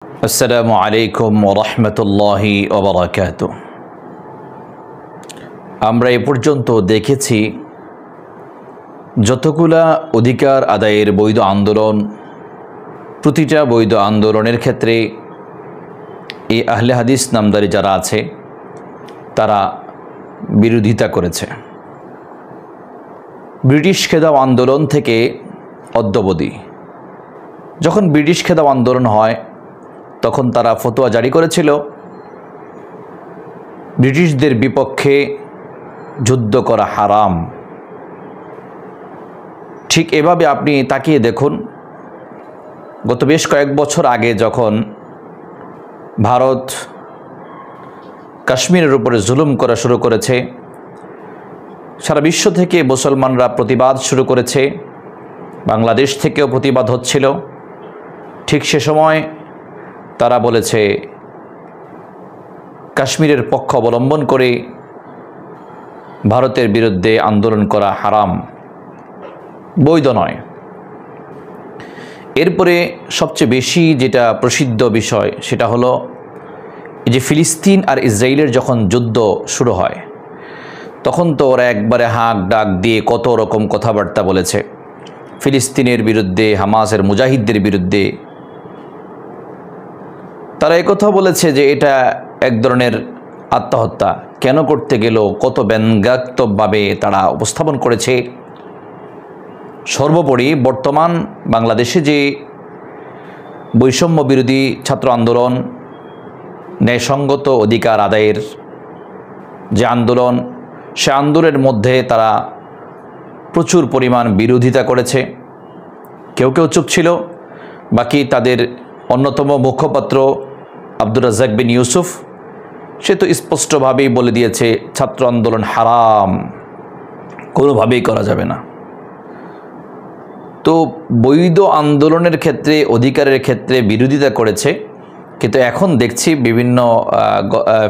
আসসালামু আলাইকুম ওয়া রাহমাতুল্লাহি ওয়া বারাকাতুহু। আমরা এ পর্যন্ত দেখেছি যতগুলা অধিকার আদায়ের বৈধ আন্দোলন, প্রতিটা বৈধ আন্দোলনের ক্ষেত্রে এই আহলে হাদিস নামদারি যারা আছে তারা বিরোধিতা করেছে। ব্রিটিশ খেদাও আন্দোলন থেকে অদ্যাবধি, যখন ব্রিটিশ খেদাও আন্দোলন হয় তখন তারা ফতোয়া জারি করেছিল ব্রিটিশদের বিপক্ষে যুদ্ধ করা হারাম। ঠিক এভাবে আপনি তাকিয়ে দেখুন, গত বেশ কয়েক বছর আগে যখন ভারত কাশ্মীরের উপরে জুলুম করা শুরু করেছে, সারা বিশ্ব থেকে মুসলমানরা প্রতিবাদ শুরু করেছে, বাংলাদেশ থেকেও প্রতিবাদ হচ্ছিল। ঠিক সে সময় তারা বলেছে কাশ্মীরের পক্ষ অবলম্বন করে ভারতের বিরুদ্ধে আন্দোলন করা হারাম, বৈধ নয়। এরপরে সবচেয়ে বেশি যেটা প্রসিদ্ধ বিষয় সেটা হলো যে ফিলিস্তিন আর ইসরায়েলের যখন যুদ্ধ শুরু হয় তখন তো ওরা একবারে হাঁক ডাক দিয়ে কত রকম কথাবার্তা বলেছে ফিলিস্তিনের বিরুদ্ধে, হামাসের মুজাহিদদের বিরুদ্ধে। তারা একথা বলেছে যে এটা এক ধরনের আত্মহত্যা, কেন করতে গেল, কত ব্যঙ্গাত্মকভাবে তারা উপস্থাপন করেছে। সর্বোপরি বর্তমান বাংলাদেশে যে বৈষম্য বিরোধী ছাত্র আন্দোলন, ন্যায়সঙ্গত অধিকার আদায়ের যে আন্দোলন, সে আন্দোলনের মধ্যে তারা প্রচুর পরিমাণ বিরোধিতা করেছে। কেউ কেউ চুপ ছিল, বাকি তাদের অন্যতম মুখপাত্র আব্দুর রাজ্জাক বিন ইউসুফ সে তো স্পষ্টভাবেই বলে দিয়েছে ছাত্র আন্দোলন হারাম, কোনোভাবেই করা যাবে না। তো বৈধ আন্দোলনের ক্ষেত্রে, অধিকারের ক্ষেত্রে বিরোধিতা করেছে, কিন্তু এখন দেখছি বিভিন্ন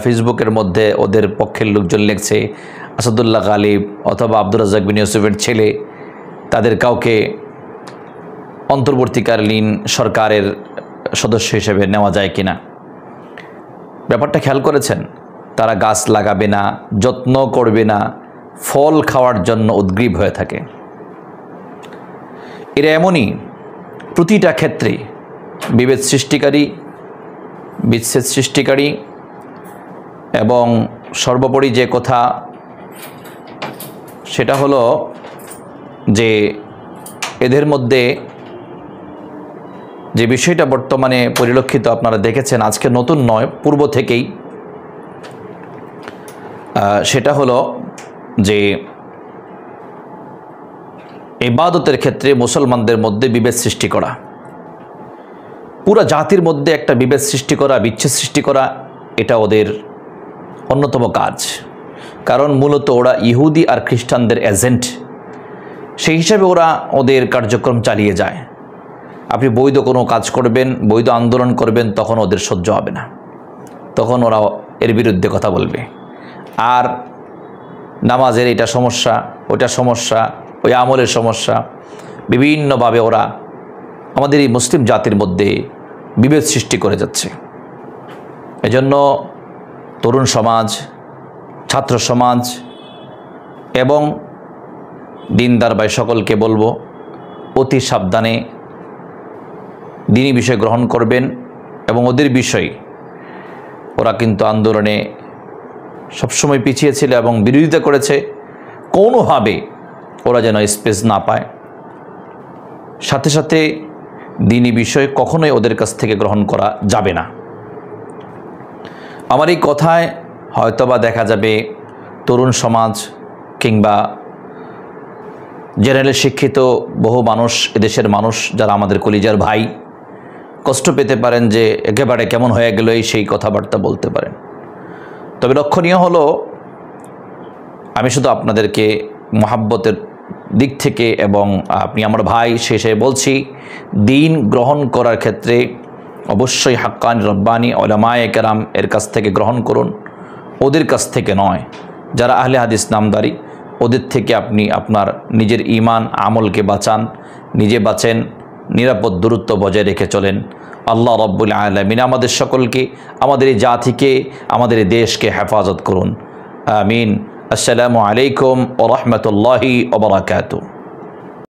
ফেসবুকের মধ্যে ওদের পক্ষের লোকজন লিখছে আসাদুল্লাহ গালিব অথবা আব্দুর রাজ্জাক বিন ইউসুফের ছেলে, তাদের কাউকে অন্তর্বর্তীকালীন সরকারের সদস্য হিসেবে নেওয়া যায় কিনা। ব্যাপারটা খেয়াল করেছেন? তারা গাছ লাগাবে না, যত্ন করবে না, ফল খাওয়ার জন্য উদ্গ্রীব হয়ে থাকে। এরা এমনই, প্রতিটা ক্ষেত্রে বিভেদ সৃষ্টিকারী, বিচ্ছেদ সৃষ্টিকারী, এবং সর্বোপরি যে কথা সেটা হলো যে এদের মধ্যে যে বিষয়টা বর্তমানে পরিলক্ষিত আপনারা দেখেছেন, আজকে নতুন নয়, পূর্ব থেকেই, সেটা হলো যে ইবাদতের ক্ষেত্রে মুসলমানদের মধ্যে বিভেদ সৃষ্টি করা, পুরা জাতির মধ্যে একটা বিভেদ সৃষ্টি করা, বিচ্ছেদ সৃষ্টি করা, এটা ওদের অন্যতম কাজ। কারণ মূলত ওরা ইহুদি আর খ্রিস্টানদের এজেন্ট, সেই হিসাবে ওরা ওদের কার্যক্রম চালিয়ে যায়। আপনি বৈধ কোনো কাজ করবেন, বৈধ আন্দোলন করবেন, তখন ওদের সহ্য হবে না, তখন ওরা এর বিরুদ্ধে কথা বলবে। আর নামাজের এটা সমস্যা, ওটা সমস্যা, ওই আমলের সমস্যা, বিভিন্নভাবে ওরা আমাদের এই মুসলিম জাতির মধ্যে বিভেদ সৃষ্টি করে যাচ্ছে। এজন্য তরুণ সমাজ, ছাত্র সমাজ এবং দিনদার ভাই সকলকে বলবো অতি সাবধানে দিনী বিষয় গ্রহণ করবেন। এবং ওদের বিষয়, ওরা কিন্তু আন্দোলনে সবসময় পিছিয়ে ছিল এবং বিরোধিতা করেছে, কোনোভাবে ওরা যেন স্পেস না পায়। সাথে সাথে দিনী বিষয় কখনোই ওদের কাছ থেকে গ্রহণ করা যাবে না। আমার এই কথায় হয়তোবা দেখা যাবে তরুণ সমাজ কিংবা জেনারেল শিক্ষিত বহু মানুষ, এদেশের মানুষ যারা আমাদের কলিজার ভাই, কষ্ট পেতে পারেন যে একেবারে কেমন হয়ে গেল এই সেই কথাবার্তা বলতে পারেন। তবে লক্ষণীয় হলো, আমি শুধু আপনাদেরকে মহাব্বতের দিক থেকে এবং আপনি আমার ভাই শেষে বলছি, দিন গ্রহণ করার ক্ষেত্রে অবশ্যই হাক্কানি রব্বানি উলামায়ে কেরাম এর কাছ থেকে গ্রহণ করুন, ওদের কাছ থেকে নয়। যারা আহলে হাদিস নামদারি, ওদের থেকে আপনি আপনার নিজের ঈমান আমলকে বাঁচান, নিজে বাঁচেন, নিরাপদ দূরত্ব বজায় রেখে চলেন। আল্লাহ রব্বুল আলামিন আমাদের সকলকে, আমাদের এই জাতিকে, আমাদের এই দেশকে হেফাজত করুন। আমিন। আসসালামু আলাইকুম ওয়া রাহমাতুল্লাহি ওয়া বারাকাতুহু।